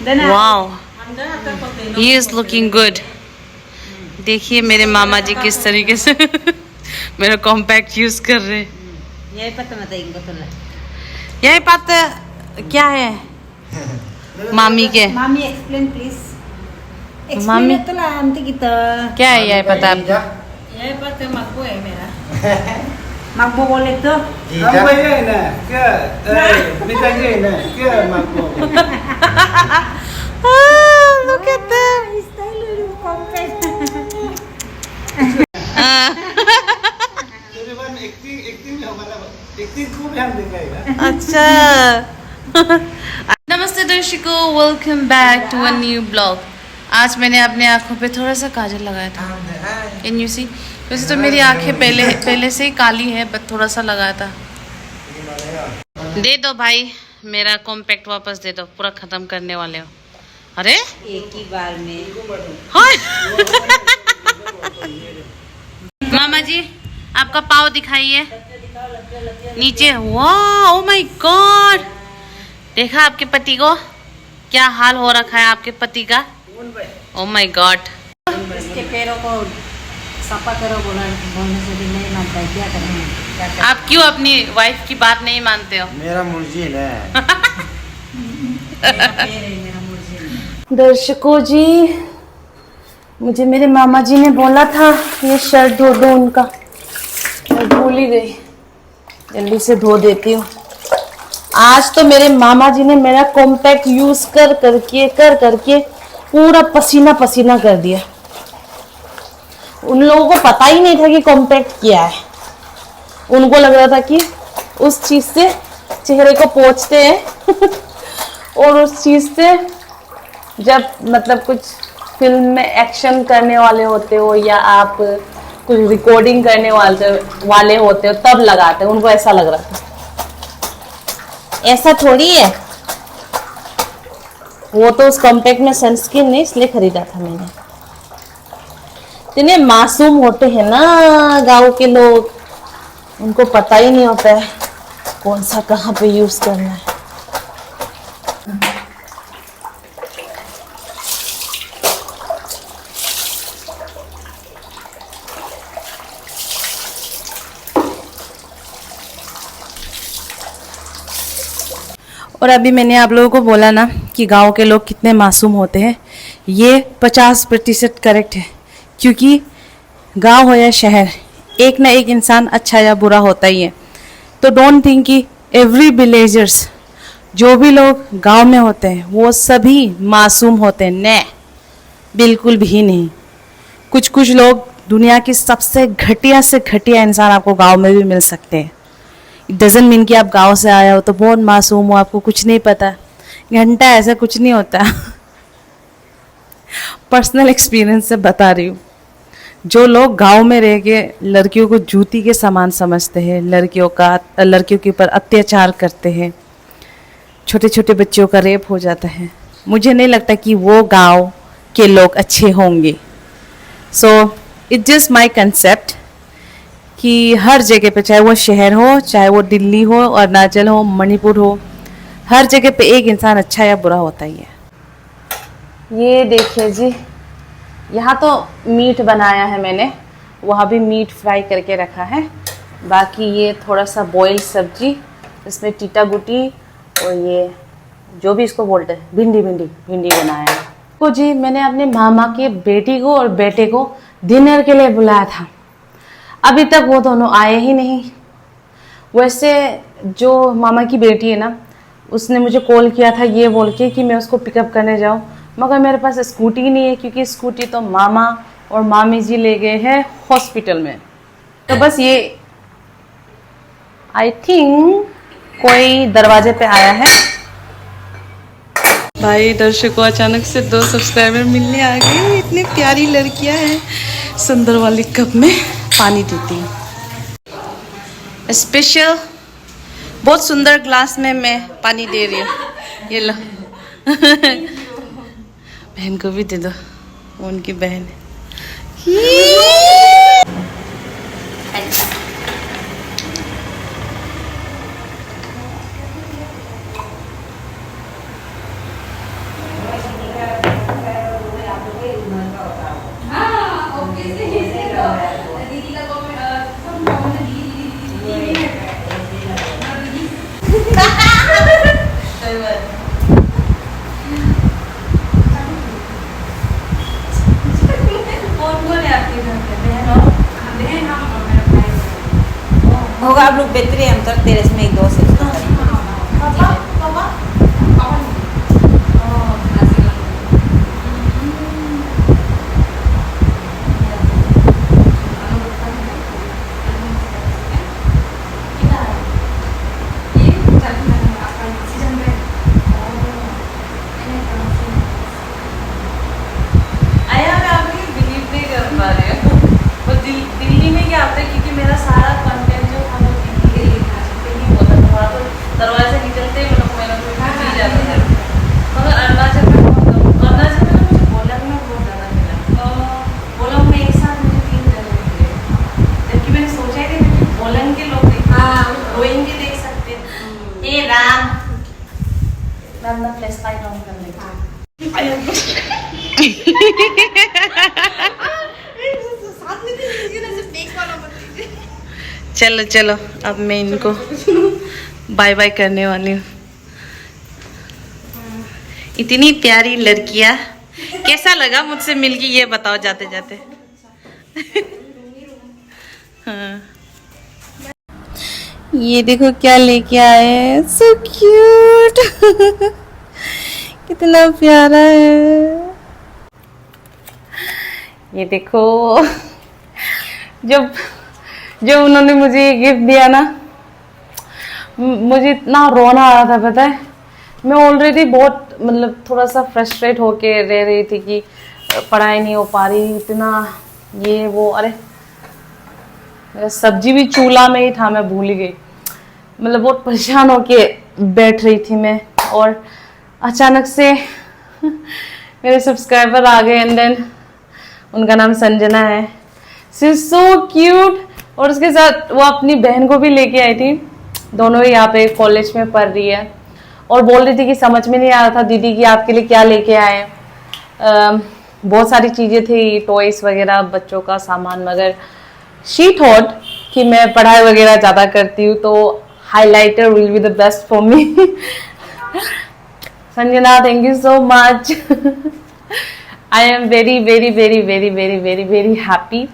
Wow, he is looking good. देखिए मेरे मामा जी किस तरीके से मेरा कॉम्पैक्ट यूज कर रहे हैं। यही पता क्या है मामी के? Mami explain please. Mami. Explain itulah nanti kita. क्या है यही पता आपको? Ya pakai makbo ya merah. Makbo boleh tuh. Apa ya ini? Ke? Minta ke ini? Ke makbo? Look at them. Style lu kompet. Acting हमारा acting खूब ध्यान देगा। अच्छा। नमस्ते दर्शकों, welcome back to a new blog. आज मैंने अपने आँखों पे थोड़ा सा काजल लगाया था। Can you see? वैसे तो मेरी आँखें पहले से ही काली है, बट थोड़ा सा लगाया था। दे दो भाई, मेरा कॉम्पैक्ट वापस दे दो, पूरा खत्म करने वाले हो। अरे एक ही बार में। हाँ। मामा जी आपका पाँव दिखाइए नीचे। वाह, ओ माय गॉड, देखा आपके पति को क्या हाल हो रखा है आपके पति का। Oh my God. इसके पैरों को सफा करो बोलने से भी नहीं मानता है, क्या करें? आप क्यों अपनी वाइफ की बात नहीं मानते हो? मेरा मुर्जी है। मेरा पैर है, मेरा मुर्जी है। दर्शकों जी, मुझे मेरे मामा जी ने बोला था ये शर्ट धो दो उनका, मैं भूल ही गई। जल्दी से धो देती हूँ। आज तो मेरे मामा जी ने मेरा कॉम्पैक्ट यूज कर करके पूरा पसीना पसीना कर दिया। उन लोगों को पता ही नहीं था कि कॉम्पैक्ट क्या है। उनको लग रहा था कि उस चीज से चेहरे को पोंछते हैं और उस चीज से जब मतलब कुछ फिल्म में एक्शन करने वाले होते हो या आप कुछ रिकॉर्डिंग करने वाले होते हो तब लगाते हो। उनको ऐसा लग रहा था। ऐसा थोड़ी है, वो तो उस कॉम्पैक्ट में सनस्क्रीन नहीं, इसलिए खरीदा था मैंने। इतने मासूम होते हैं ना गांव के लोग, उनको पता ही नहीं होता है कौन सा कहाँ पे यूज करना है। और अभी मैंने आप लोगों को बोला ना कि गांव के लोग कितने मासूम होते हैं, ये 50% करेक्ट है। क्योंकि गांव हो या शहर, एक ना एक इंसान अच्छा या बुरा होता ही है। तो डोंट थिंक कि एवरी विलेजर्स, जो भी लोग गांव में होते हैं वो सभी मासूम होते हैं। न, बिल्कुल भी नहीं। कुछ कुछ लोग, दुनिया की सबसे घटिया से घटिया इंसान आपको गांव में भी मिल सकते हैं। इट डजंट मीन कि आप गांव से आए हो तो बहुत मासूम हो, आपको कुछ नहीं पता। घंटा ऐसा कुछ नहीं होता। पर्सनल एक्सपीरियंस से बता रही हूँ। जो लोग गांव में रह के लड़कियों को जूती के समान समझते हैं, लड़कियों के ऊपर अत्याचार करते हैं, छोटे छोटे बच्चों का रेप हो जाता है, मुझे नहीं लगता कि वो गांव के लोग अच्छे होंगे। So it just my concept कि हर जगह पे, चाहे वो शहर हो, चाहे वो दिल्ली हो, अरुणाचल हो, मणिपुर हो, हर जगह पे एक इंसान अच्छा या बुरा होता ही है। ये देखिए जी, यहाँ तो मीट बनाया है मैंने, वहाँ भी मीट फ्राई करके रखा है। बाकी ये थोड़ा सा बॉइल्ड सब्जी, इसमें टीटा गुटी और ये जो भी इसको बोलते हैं भिंडी बनाया है। तो जी मैंने अपने मामा के बेटी को और बेटे को डिनर के लिए बुलाया था, अभी तक वो दोनों आए ही नहीं। वैसे जो मामा की बेटी है ना, उसने मुझे कॉल किया था ये बोल के कि मैं उसको पिकअप करने जाऊं, मगर मेरे पास स्कूटी नहीं है, क्योंकि स्कूटी तो मामा और मामी जी ले गए हैं हॉस्पिटल में। तो बस ये आई थिंक कोई दरवाजे पे आया है। भाई दर्शकों, अचानक से 2 सब्सक्राइबर मिलने आ गए। इतनी प्यारी लड़कियां हैं, सुंदर वाली कप में पानी देती हूँ। स्पेशल बहुत सुंदर ग्लास में मैं पानी दे रही हूँ। ये लो। बहन को भी दे दो, वो उनकी बहन है। बेहतरी हम तक तेरे में 2 से दिल्ली में क्या होता है, क्योंकि मेरा सारा कंटेंट जो था वो दिल्ली के लिए था, नहीं होता था वहाँ, तो दरवाजे से निकलते ही मतलब मेरा कोई मिल जाता था। मगर अरुणाचल में मुझे बोलंग में बहुत ज़्यादा मिला। बोलंग में एक साथ मुझे 3 जगह मिले, जबकि मैंने सोचा ही नहीं कि बोलंग के लोग रोइंग के देख सकते हैं। हे राम मैं फ्लैश लाइट ऑन कर लेती हूँ। चलो चलो अब मैं इनको बाय बाय करने वाली हूँ। इतनी प्यारी लड़कियाँ, कैसा लगा मुझसे मिलके ये बताओ जाते जाते। हाँ। ये देखो क्या लेके आए हैं, सो क्यूट। कितना प्यारा है। ये देखो जब उन्होंने मुझे ये गिफ्ट दिया ना, मुझे इतना रोना आ रहा था पता है। मैं ऑलरेडी बहुत मतलब थोड़ा सा फ्रस्ट्रेट होके रह रही थी कि पढ़ाई नहीं हो पा रही, इतना ये वो। अरे मेरा सब्जी भी चूल्हा में ही था, मैं भूल ही गई। मतलब बहुत परेशान होके बैठ रही थी मैं, और अचानक से मेरे सब्सक्राइबर आ गए। एंड देन उनका नाम संजना है, शी इज सो क्यूट। और उसके साथ वो अपनी बहन को भी लेके आई थी, दोनों ही यहाँ पे कॉलेज में पढ़ रही है। और बोल रही थी कि समझ में नहीं आ रहा था दीदी कि आपके लिए क्या लेके आए। बहुत सारी चीज़ें थी, टॉयस वगैरह, बच्चों का सामान, मगर शी थॉट कि मैं पढ़ाई वगैरह ज़्यादा करती हूँ तो highlighter will be the best for me. Sanjana thank you so much. I am very very very very very very very happy.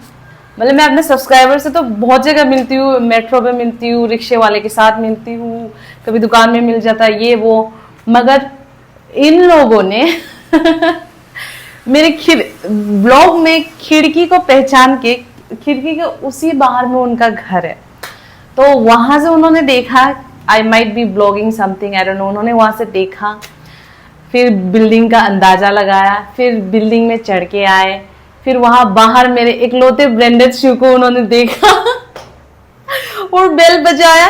मतलब मैं अपने सब्सक्राइबर से तो बहुत जगह मिलती हूँ, मेट्रो पे मिलती हूँ, रिक्शे वाले के साथ मिलती हूँ, कभी दुकान में मिल जाता है ये वो, मगर इन लोगों ने मेरे ब्लॉग में खिड़की को पहचान के, खिड़की के उसी बाहर में उनका घर है, तो वहां से उन्होंने देखा, I might be blogging something, I don't know, उन्होंने वहां से देखा, फिर बिल्डिंग का अंदाजा लगाया, फिर बिल्डिंग में चढ़ के आए, फिर वहां बाहर मेरे इकलौते ब्रांडेड शू को उन्होंने देखा और बेल बजाया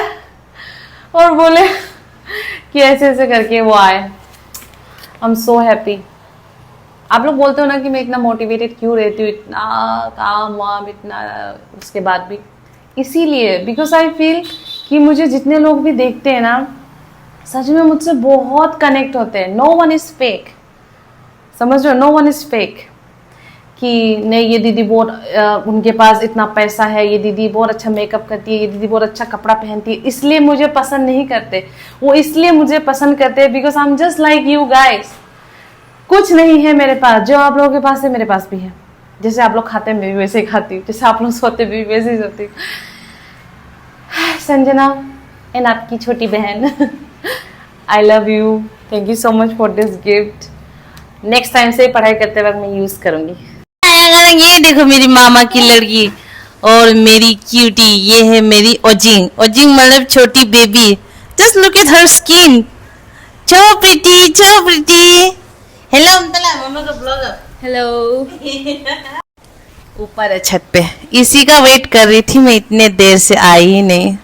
और बोले कि ऐसे ऐसे करके वो आए। I am so happy. आप लोग बोलते हो ना कि मैं इतना मोटिवेटेड क्यों रहती हूँ, इतना काम वाम, इतना उसके बाद भी, इसीलिए बिकॉज आई फील कि मुझे जितने लोग भी देखते हैं ना, सच में मुझसे बहुत कनेक्ट होते हैं। नो वन इज फेक, समझ रहे हो, नो वन इज फेक कि नहीं ये दीदी बहुत उनके पास इतना पैसा है, ये दीदी बहुत अच्छा मेकअप करती है, ये दीदी बहुत अच्छा कपड़ा पहनती है, इसलिए मुझे पसंद नहीं करते। वो इसलिए मुझे पसंद करते हैं because I am just like you guys. कुछ नहीं है मेरे पास, जो आप लोगों के पास है मेरे पास भी है। जैसे आप लोग खाते हैं मैं भी वैसे ही खाती हूँ, जैसे आप लोग सोते भी वैसे ही सोती हूँ। संजना एंड आपकी छोटी बहन, I love you, thank you so much for this gift. Next time से पढ़ाई करते वक्त मैं यूज करूंगी। ये देखो मेरी मामा की लड़की और मेरी क्यूटी, ये है मेरी ओजिंग। ओजिंग मतलब छोटी baby. Just look at her skin, so pretty, so pretty. Hello अमतला, मामा का ब्लॉगर। हेलो। ऊपर है छत पे, इसी का वेट कर रही थी मैं, इतने देर से आई ही नहीं।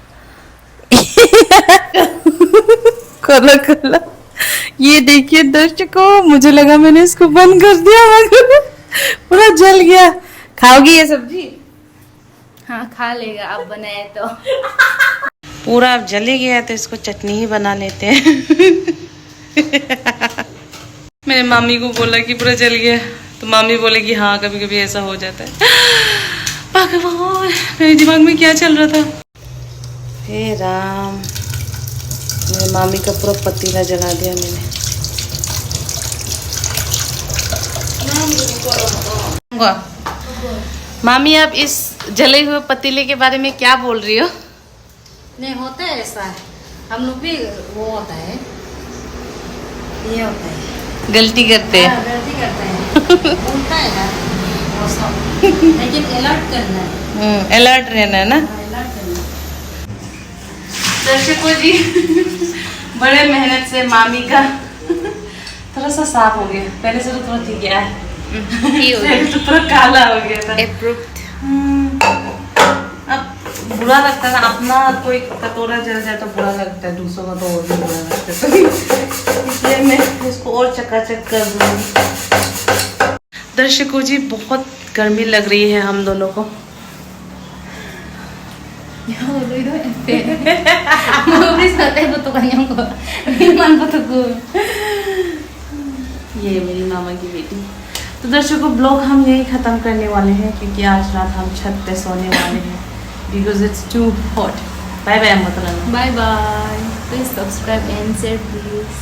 खोलो खोलो, ये देखिए दर्शकों, मुझे लगा मैंने इसको बंद कर दिया, मगर पूरा जल गया। खाओगी ये सब्जी? हाँ खा लेगा, आप बनाए तो। पूरा अब जल ही गया तो इसको चटनी ही बना लेते हैं। मैंने मामी को बोला कि पूरा जल गया, तो मामी बोलेगी हाँ कभी कभी ऐसा हो जाता है। भगवान, मेरे दिमाग में क्या चल रहा था। हे राम, मेरे मामी का पूरा पतीला जला दिया मैंने। मामी आप इस जले हुए पतीले के बारे में क्या बोल रही हो? नहीं होता है ऐसा, हम लोग भी वो होता है, ये होता है, गलती करते हैं। हाँ, गलती करते हैं, होता है ना वो सब, लेकिन अलर्ट करना है, अलर्ट रहना है ना। अलर्ट करना है। दर्शकों जी, बड़े मेहनत से मामी का थोड़ा सा साफ हो गया, पहले से तो थोड़ा ठीक है, पहले तो थोड़ा काला हो गया था। अप्रूव्ड। अब बुरा लगता है ना, अपना कोई कटोरा जल जाए तो बुरा लगता है, दूसरों का तो और भी बुरा लगता है, तो इसलिए मैं इसको और चकाचक कर दूँगी। दर्शकों जी, बहुत गर्मी लग रही है हम दोनों को। ये मेरी मामा की बेटी। तो दर्शकों, ब्लॉग हम यही ख़त्म करने वाले हैं, क्योंकि आज रात हम छत पे सोने वाले हैं, because it's too hot. Bye bye मोहतरम। Bye bye. Please subscribe and share please.